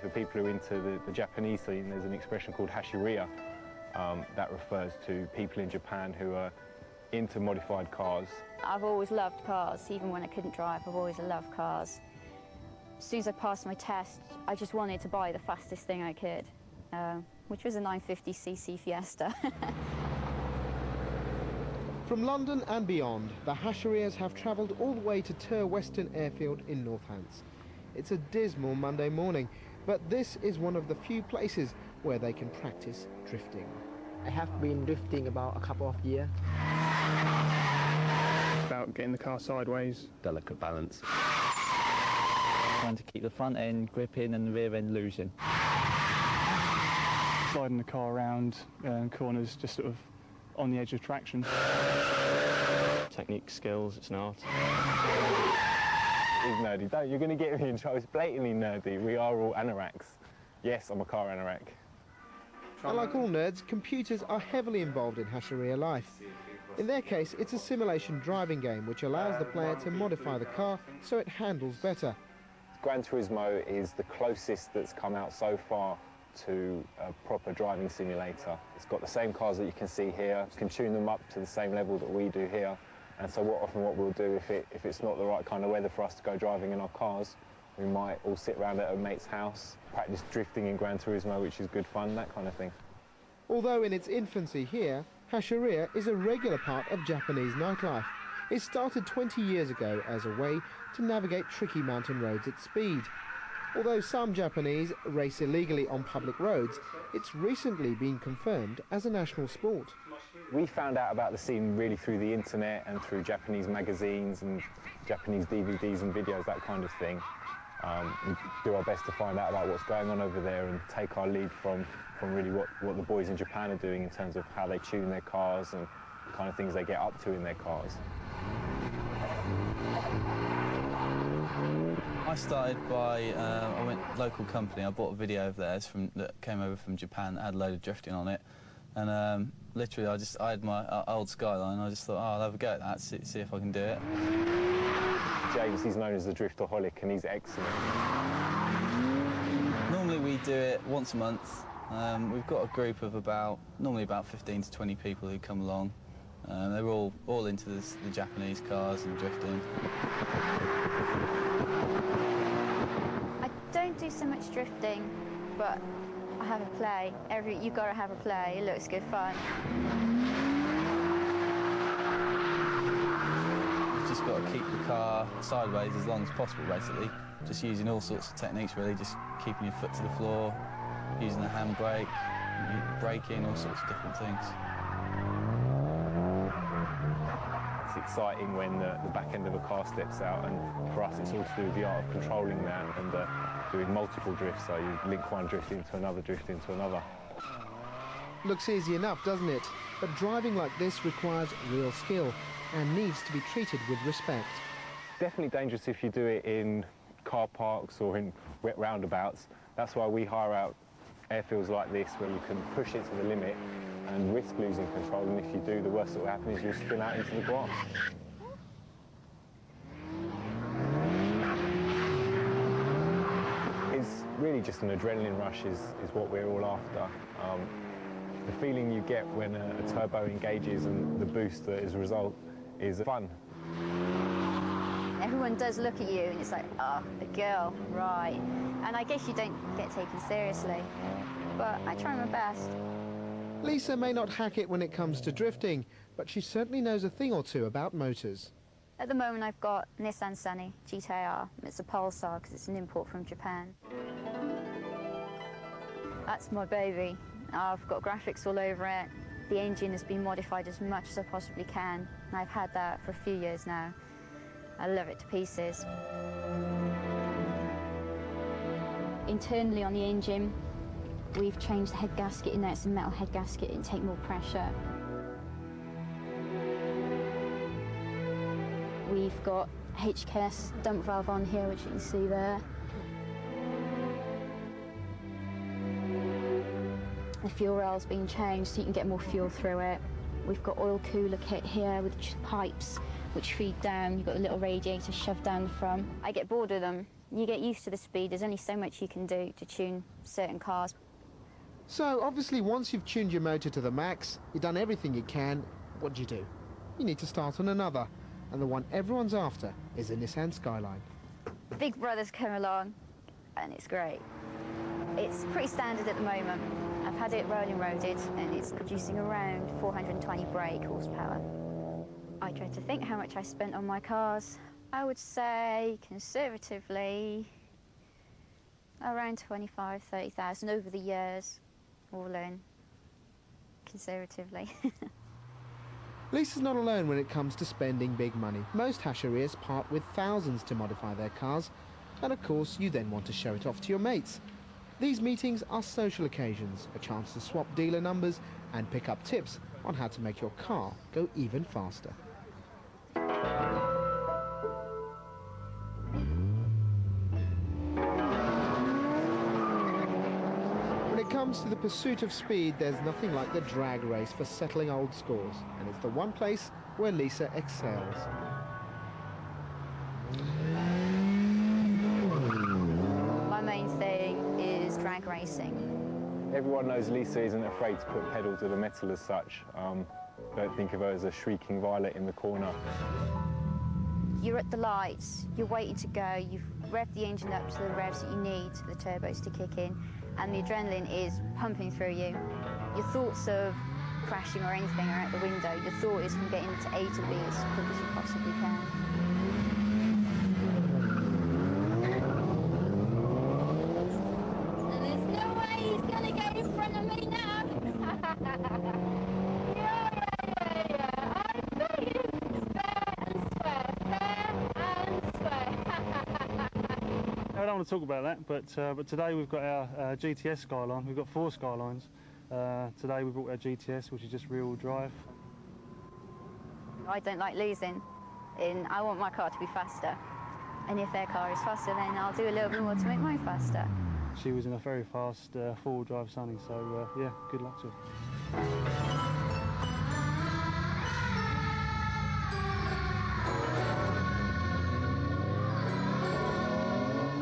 for people who are into the Japanese scene, there's an expression called hehe. That refers to people in Japan who are into modified cars. I've always loved cars, even when I couldn't drive, I've always loved cars. As soon as I passed my test, I just wanted to buy the fastest thing I could, which was a 950cc Fiesta. From London and beyond, the Hasherias have travelled all the way to Tur Western Airfield in Northants. It's a dismal Monday morning, but this is one of the few places where they can practice drifting. I have been drifting about a couple of years. About getting the car sideways. Delicate balance. Trying to keep the front end gripping and the rear end losing. Sliding the car around corners, just sort of on the edge of traction. Technique, skills, it's an art. It's nerdy. Don't, you're going to get me in trouble. It's blatantly nerdy. We are all anoraks. Yes, I'm a car anorak. And like all nerds, computers are heavily involved in Hasheria life. In their case, it's a simulation driving game which allows the player to modify the car so it handles better. Gran Turismo is the closest that's come out so far to a proper driving simulator. It's got the same cars that you can see here, can tune them up to the same level that we do here. And so what we'll do, if it's not the right kind of weather for us to go driving in our cars, we might all sit around at a mate's house, practice drifting in Gran Turismo, which is good fun, that kind of thing. Although in its infancy here, Hasheria is a regular part of Japanese nightlife. It started 20 years ago as a way to navigate tricky mountain roads at speed. Although some Japanese race illegally on public roads, it's recently been confirmed as a national sport. We found out about the scene really through the internet and through Japanese magazines and Japanese DVDs and videos, that kind of thing. We do our best to find out about what's going on over there and take our lead from really what the boys in Japan are doing in terms of how they tune their cars and the kind of things they get up to in their cars. I started by, I went local company, I bought a video of theirs that came over from Japan that had a load of drifting on it. And literally I had my old Skyline, I just thought, oh, I'll have a go at that, see if I can do it. James, he's known as the driftaholic and he's excellent. Normally we do it once a month. We've got a group of normally about 15 to 20 people who come along. They're all into the Japanese cars and drifting. I don't do so much drifting, but I have a play. You've got to have a play. It looks good fun. You've just got to keep the car sideways as long as possible, basically. Just using all sorts of techniques, really. Just keeping your foot to the floor, using the handbrake, braking, all sorts of different things. It's exciting when the back end of a car steps out, and for us it's all to do with the art of controlling that and doing multiple drifts, so you link one drift into another drift into another. Looks easy enough, doesn't it? But driving like this requires real skill and needs to be treated with respect. Definitely dangerous if you do it in car parks or in wet roundabouts. That's why we hire out airfields like this where you can push it to the limit and risk losing control, and if you do, the worst that will happen is you'll spin out into the grass. It's really just an adrenaline rush is what we're all after. The feeling you get when a turbo engages and the boost that is a result is fun. Everyone does look at you and it's like, oh, a girl, right. And I guess you don't get taken seriously, but I try my best. Lisa may not hack it when it comes to drifting, but she certainly knows a thing or two about motors. At the moment I've got Nissan Sunny GT-R. It's a Pulsar because it's an import from Japan. That's my baby. I've got graphics all over it. The engine has been modified as much as I possibly can, and I've had that for a few years now. I love it to pieces. Internally on the engine, we've changed the head gasket in there. It's a metal head gasket and take more pressure. We've got HKS dump valve on here, which you can see there. The fuel rail's been changed so you can get more fuel through it. We've got oil cooler kit here with pipes which feed down. You've got a little radiator shoved down the front. I get bored with them, You get used to the speed. There's only so much you can do to tune certain cars. So obviously once you've tuned your motor to the max, you've done everything you can, what do? You need to start on another, and the one everyone's after is a Nissan Skyline. Big brother's come along, and it's great. It's pretty standard at the moment. I've had it rolling roaded, and it's producing around 420 brake horsepower. I try to think how much I spent on my cars. I would say, conservatively, around 25,000, 30,000 over the years, all in, conservatively. Lisa's not alone when it comes to spending big money. Most Hasharias part with thousands to modify their cars, and of course you then want to show it off to your mates. These meetings are social occasions, a chance to swap dealer numbers and pick up tips on how to make your car go even faster. When it comes to the pursuit of speed, there's nothing like the drag race for settling old scores, and it's the one place where Lisa excels. My main thing is drag racing. Everyone knows Lisa isn't afraid to put pedal to the metal as such. Don't think of her as a shrieking violet in the corner. You're at the lights, you're waiting to go, you've revved the engine up to the revs that you need for the turbos to kick in, and the adrenaline is pumping through you. Your thoughts of crashing or anything are out the window. Your thought is from getting to A to B as quick as you possibly can. There's no way he's gonna get in front of me now. Yeah. I bet you fair and square. I don't want to talk about that, but today we've got our GTS Skyline. We've got 4 Skylines. Today we brought our GTS, which is just rear-wheel drive. I don't like losing. I want my car to be faster. And if their car is faster, then I'll do a little bit more to make mine faster. She was in a very fast 4-wheel drive Sunny, so yeah, good luck to her.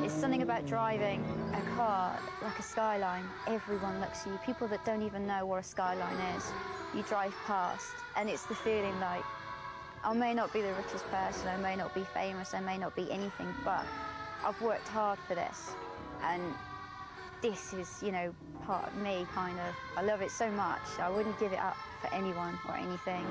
Something about driving a car like a Skyline. Everyone looks at you. People that don't even know what a Skyline is. You drive past, and it's the feeling like, I may not be the richest person, I may not be famous, I may not be anything, but I've worked hard for this. And this is, you know, part of me, kind of. I love it so much. I wouldn't give it up for anyone or anything.